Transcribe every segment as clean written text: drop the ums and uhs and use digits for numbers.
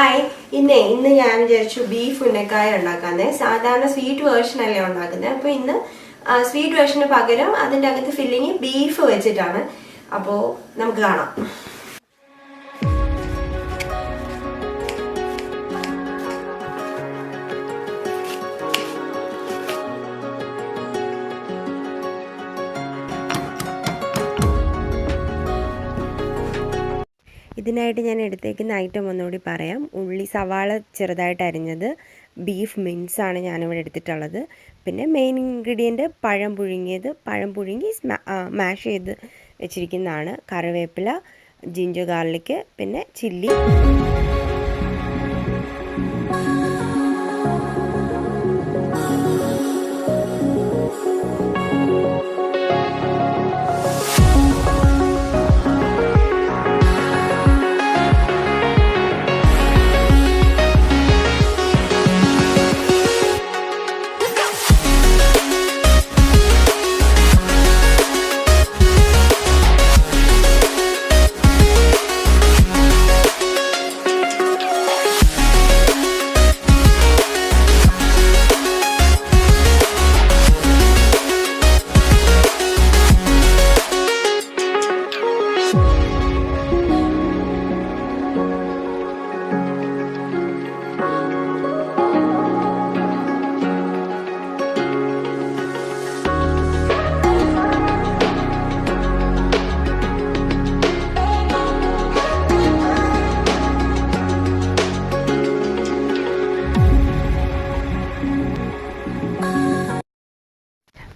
Hi ഇന്ന് ഞാൻ വിചാരിച്ചു ബീഫ് ഉന്നക്കായ ഉണ്ടാക്കാന്നേ. സാധാരണ സ്വീറ്റ് വേർഷൻ അല്ലേ ഉണ്ടാക്കുന്നത്. അപ്പോൾ ഇന്ന് സ്വീറ്റ് വേർഷന് പകരം അതിൻ്റെ അകത്ത് ഫില്ലിങ് ബീഫ് വെച്ചിട്ടാണ്. അപ്പോൾ നമുക്ക് കാണാം. ഇതിനായിട്ട് ഞാൻ എടുത്തേക്കുന്ന ഐറ്റം ഒന്നുകൂടി പറയാം. ഉള്ളി, സവാള ചെറുതായിട്ട് അരിഞ്ഞത്, ബീഫ് മിൻസാണ് ഞാനിവിടെ എടുത്തിട്ടുള്ളത്. പിന്നെ മെയിൻ ഇൻഗ്രീഡിയൻറ്റ് പഴം പുഴുങ്ങി മാഷ് ചെയ്ത് വെച്ചിരിക്കുന്നതാണ്. കറിവേപ്പില, ജിഞ്ചർ ഗാർലിക്, പിന്നെ ചില്ലി.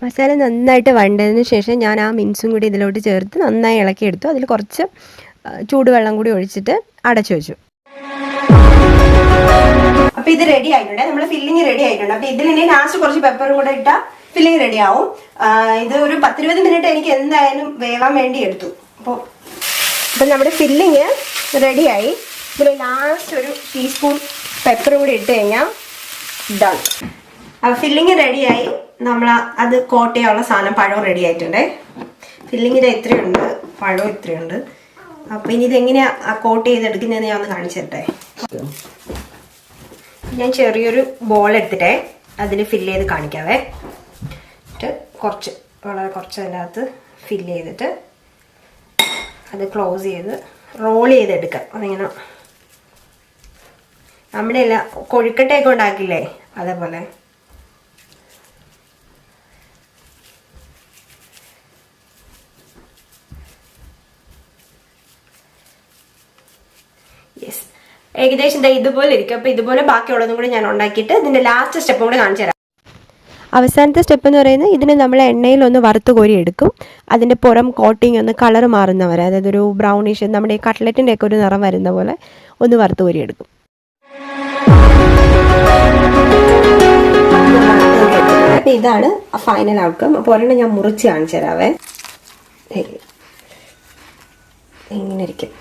മസാല നന്നായിട്ട് വഴണ്ടതിന് ശേഷം ഞാൻ ആ മിൻസും കൂടി ഇതിലോട്ട് ചേർത്ത് നന്നായി ഇളക്കിയെടുത്തു. അതിൽ കുറച്ച് ചൂടുവെള്ളം കൂടി ഒഴിച്ചിട്ട് അടച്ചു വെച്ചു. അപ്പോൾ ഇത് റെഡി ആയിട്ടുണ്ട്. നമ്മുടെ ഫില്ലിങ് റെഡി ആയിട്ടുണ്ട്. അപ്പോൾ ഇതിൽ ഇനി ലാസ്റ്റ് കുറച്ച് പെപ്പറും കൂടെ ഇട്ടാൽ ഫില്ലിങ് റെഡി ആവും. ഇത് ഒരു 10-20 മിനിറ്റ് എനിക്ക് എന്തായാലും വേവാൻ വേണ്ടി എടുത്തു. അപ്പോൾ നമ്മുടെ ഫില്ലിങ് റെഡിയായി. ഇതിൽ ലാസ്റ്റ് ഒരു ടീസ്പൂൺ പെപ്പറും കൂടി ഇട്ട് കഴിഞ്ഞാൽ ഡൺ. ഫില്ലിങ് റെഡിയായി. നമ്മൾ അത് കോട്ട് ചെയ്യാനുള്ള സാധനം പഴം റെഡി ആയിട്ടുണ്ട്. ഫില്ലിങ്ങിൽ ഇത്രയുണ്ട്, പഴം ഇത്രയുണ്ട്. അപ്പോൾ ഇനി ഇതെങ്ങനെയാണ് കോട്ട് ചെയ്തെടുക്കുന്നതെന്ന് ഞാൻ ഒന്ന് കാണിച്ചു തരട്ടെ. ഞാൻ ചെറിയൊരു ബോൾ എടുത്തിട്ടേ അതിൽ ഫില്ല് ചെയ്ത് കാണിക്കാവേ. വളരെ കുറച്ച് അതിൻ്റെ അകത്ത് ഫില്ല് ചെയ്തിട്ട് അത് ക്ലോസ് ചെയ്ത് റോൾ ചെയ്തെടുക്കാം. അതിങ്ങനെ നമ്മുടെ എല്ലാം കൊഴുക്കട്ടയൊക്കെ ഉണ്ടാക്കില്ലേ അതേപോലെ. യെസ്, ഏകദേശം ഇതുപോലെ ഇരിക്കും. അപ്പോൾ ഇതുപോലെ ബാക്കിയുള്ളതും കൂടി ഞാൻ ഉണ്ടാക്കിയിട്ട് ഇതിൻ്റെ ലാസ്റ്റ് സ്റ്റെപ്പും കൂടി കാണിച്ചു തരാം. അവസാനത്തെ സ്റ്റെപ്പ് എന്ന് പറയുന്നത് ഇതിന് നമ്മൾ എണ്ണയിൽ ഒന്ന് വറുത്ത് കോരി എടുക്കും. അതിൻ്റെ പുറം കോട്ടിങ് ഒന്ന് കളർ മാറുന്നവരെ, അതായത് ഒരു ബ്രൗണിഷ് നമ്മുടെ ഈ കട്ട്ലറ്റിൻ്റെ ഒക്കെ ഒരു നിറം വരുന്ന പോലെ ഒന്ന് വറുത്ത് കോരി എടുക്കും. ഇതാണ് ഫൈനൽ ഔട്ട്കം. അപ്പോൾ ഒരെണ്ണം ഞാൻ മുറിച്ച് കാണിച്ചു തരാവേ. ഇങ്ങനെ ഇരിക്കും.